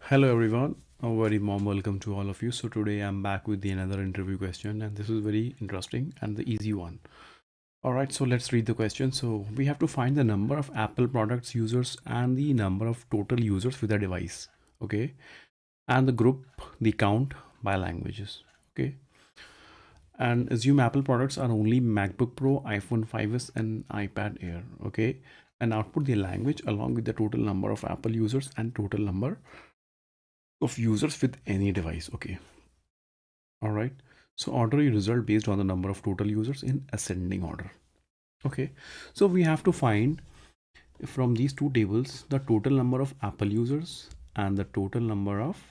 Hello everyone, a very warm welcome to all of you. So today I'm back with another interview question, and this is very interesting and the easy one. All right, so let's read the question. So we have to find the number of Apple products users and the number of total users with a device. Okay, and the group, the count by languages. Okay, and assume Apple products are only MacBook Pro, iPhone 5s, and iPad Air. Okay, and output the language along with the total number of Apple users and total number of users with any device. Okay, all right. So order your result based on the number of total users in ascending order. Okay, so we have to find from these two tables the total number of Apple users and the total number of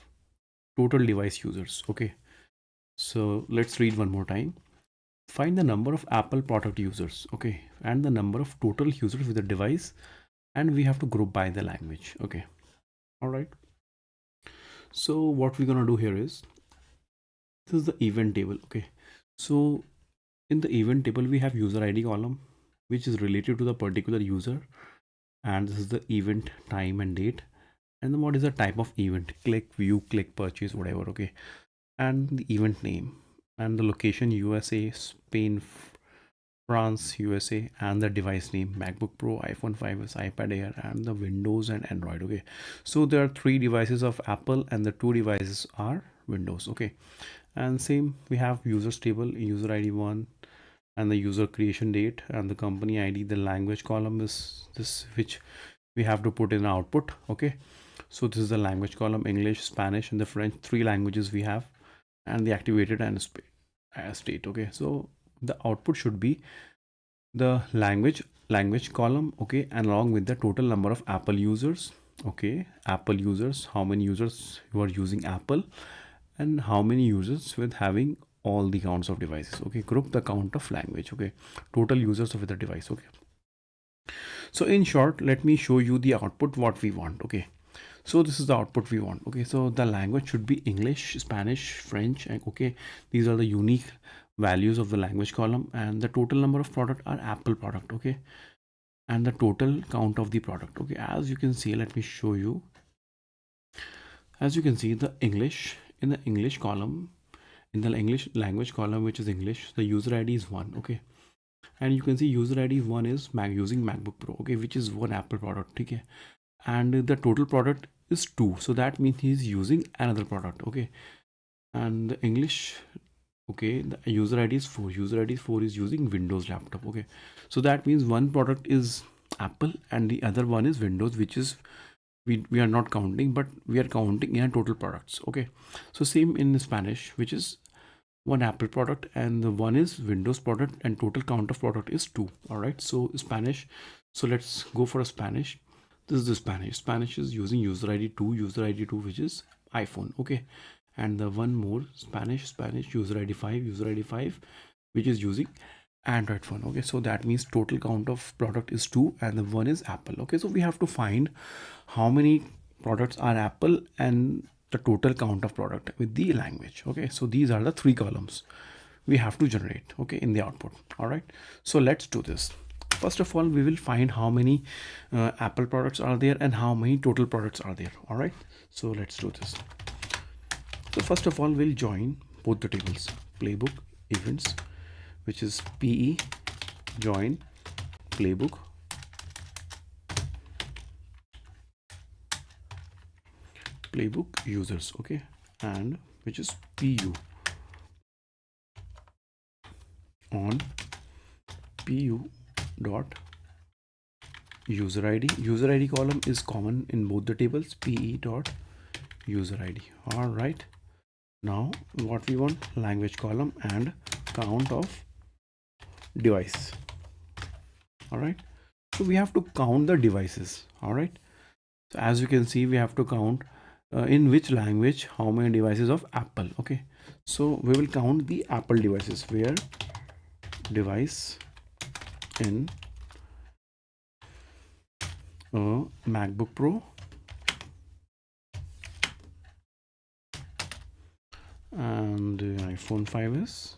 total device users. Okay, so let's read one more time. Find the number of Apple product users, okay, and the number of total users with the device, and we have to group by the language. Okay, all right. So what we're gonna do here is, this is the event table. Okay, so in the event table we have user ID column which is related to the particular user, and this is the event time and date, and then what is the type of event, click, view, click, purchase, whatever. Okay, and the event name and the location, USA, Spain, France, USA, and the device name, MacBook Pro, iPhone 5s, iPad Air, and the Windows and Android. Okay, so there are three devices of Apple and the two devices are Windows. Okay, and same we have users table, user ID 1, and the user creation date, and the company ID. The language column is this, which we have to put in output. Okay, so this is the language column, English, Spanish, and the French, three languages we have, and the activated and state. Okay, so the output should be the language column. Okay, and along with the total number of Apple users. Okay, Apple users, how many users who are using Apple, and how many users with having all the counts of devices. Okay, group the count of language. Okay, total users of the device. Okay, so in short, let me show you the output what we want. Okay, so this is the output we want. Okay, so the language should be English, Spanish, French, and okay, these are the unique values of the language column, and the total number of product are Apple product. Okay, and the total count of the product. Okay, as you can see, let me show you. As you can see, the English, in the English column, in the English language column, which is English, the user ID is 1. Okay, and you can see user ID 1 is using MacBook Pro. Okay, which is one Apple product. Okay, and the total product is 2, so that means he's using another product. Okay, and the English, okay, the user ID is 4. User ID 4 is using Windows laptop. Okay, so that means one product is Apple and the other one is Windows, which is we are not counting, but we are counting in total products. Okay, so same in Spanish, which is one Apple product and the one is Windows product, and total count of product is 2. All right, so Spanish, so let's go for a Spanish. This is the Spanish is using user ID 2, which is iPhone. Okay, and the one more Spanish user ID 5, which is using Android phone. Okay, so that means total count of product is 2 and the one is Apple. Okay, so we have to find how many products are Apple and the total count of product with the language. Okay, so these are the three columns we have to generate, okay, in the output. All right, so let's do this. First of all, we will find how many Apple products are there and how many total products are there. All right, so let's do this. So first of all, we'll join both the tables, playbook events, which is PE join playbook, users. Okay, and which is PU on PU dot user ID. User ID column is common in both the tables, PE dot user ID. All right, now what we want, language column and count of device. All right, so we have to count the devices. All right, so as you can see, we have to count in which language how many devices of Apple. Okay, so we will count the Apple devices, where device in MacBook Pro and iPhone 5s,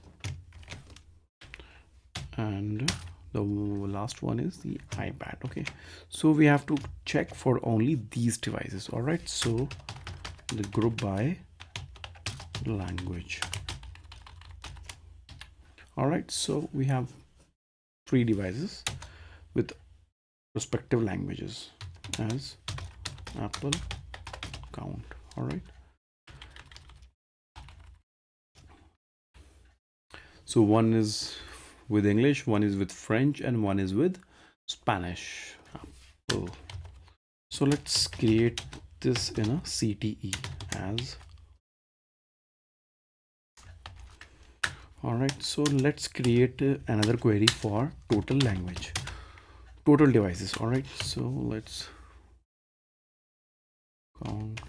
and the last one is the iPad. Okay, so we have to check for only these devices. All right, so the group by language. All right, so we have 3 devices with respective languages as Apple count. All right, so one is with English, one is with French, and one is with Spanish. Apple. So let's create this in a CTE as. All right, so let's create another query for total language, total devices. All right, so let's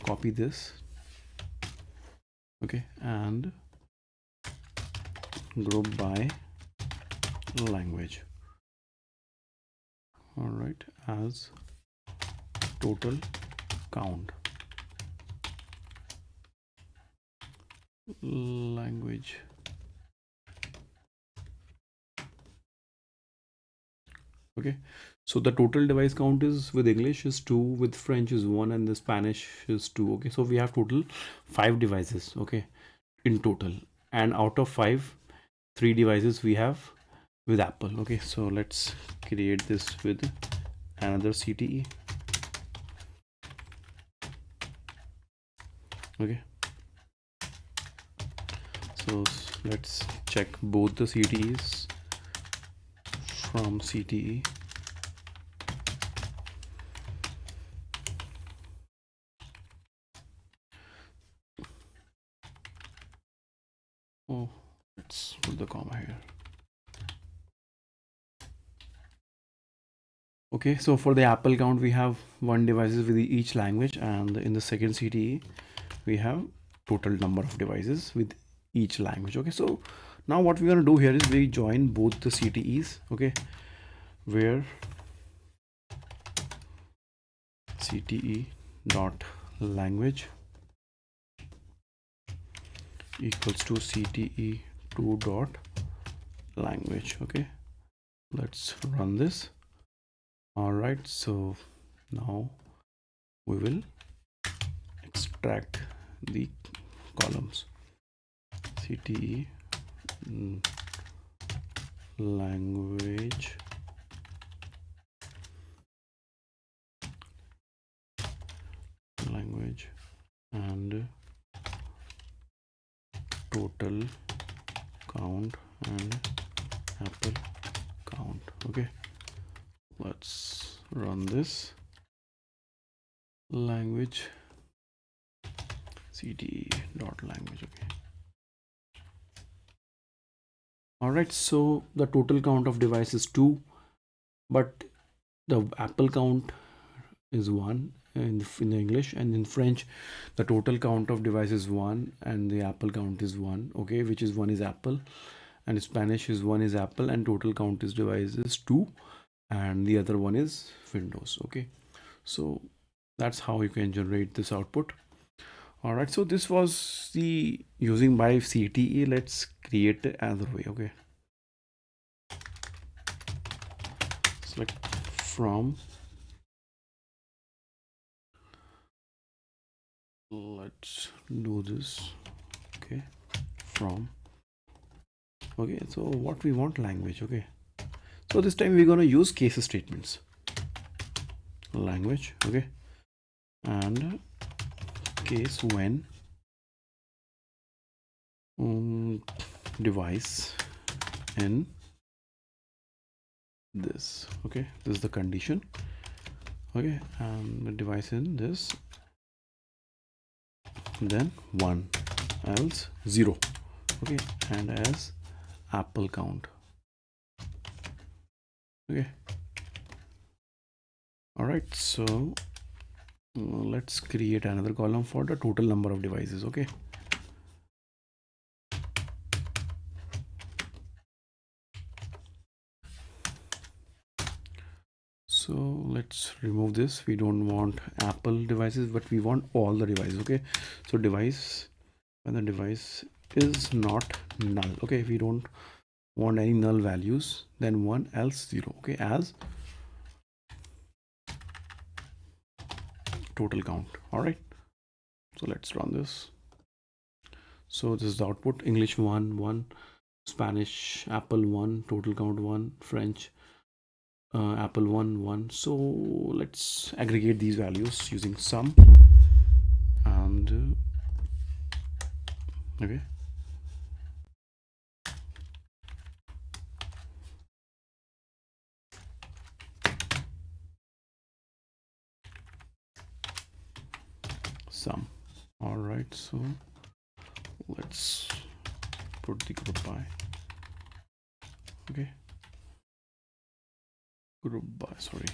copy this, okay, and group by language. All right, as total count language. Okay, so the total device count is with English is 2, with French is 1, and the Spanish is 2. Okay, so we have total 5 devices, okay, in total, and out of 5, 3 devices we have with Apple. Okay, so let's create this with another CTE. Okay, so let's check both the CTEs from CTE. Oh, let's put the comma here. Okay, so for the Apple count, we have 1 devices with each language, and in the second CTE, we have total number of devices with each language. Okay, so now what we're gonna do here is we join both the CTEs. Okay, where CTE dot language equals to CTE2 dot language. Okay, let's run this. All right, so now we will extract the columns. CTE language and total count and Apple count. Okay, let's run this. Language CTE dot language. Okay, all right, so the total count of device is 2, but the Apple count is 1 in the English, and in French the total count of device is 1 and the Apple count is 1. Okay, which is 1 is Apple, and Spanish is 1 is Apple, and total count is devices 2, and the other one is Windows. Okay, so that's how you can generate this output. All right, so this was the using by CTE. Let's create another way. Okay, select from, let's do this. Okay, from. Okay, so what we want, language. Okay, so this time we're going to use case statements. Language. Okay, and case when device in this. Okay, this is the condition. Okay, and the device in this, then 1, else 0. Okay, and as Apple count. Okay, all right, so let's create another column for the total number of devices. Okay, so let's remove this. We don't want Apple devices, but we want all the devices. Okay, so device, when the device is not null. Okay, we don't want any null values, then 1, else 0. Okay, as total count. All right, So let's run this. So this is the output: English 1 1, Spanish Apple 1, total count 1, French Apple 1 1. So let's aggregate these values using sum and okay. Sum. All right, so let's put the group by. Okay, group by, sorry.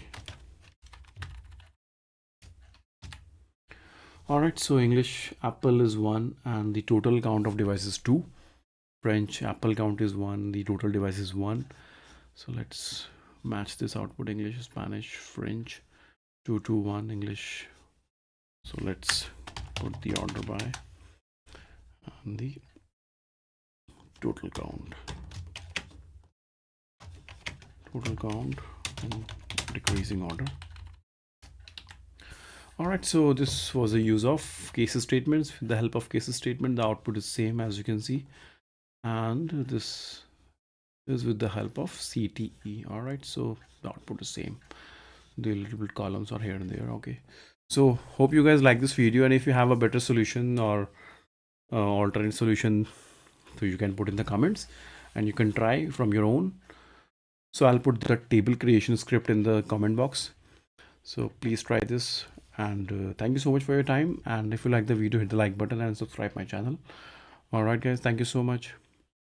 All right, so English Apple is 1 and the total count of devices 2. French Apple count is 1, the total device is 1. So let's match this output: English, Spanish, French, 2 2 1, English. So let's put the order by and the total count in decreasing order. All right, so this was a use of case statements. With the help of case statement, the output is same, as you can see, and this is with the help of CTE. All right, so the output is same. The little bit columns are here and there. Okay, so hope you guys like this video, and if you have a better solution or alternate solution, so you can put in the comments and you can try from your own. So I'll put the table creation script in the comment box, so please try this. And thank you so much for your time, and if you like the video, hit the like button and subscribe my channel. All right guys, thank you so much.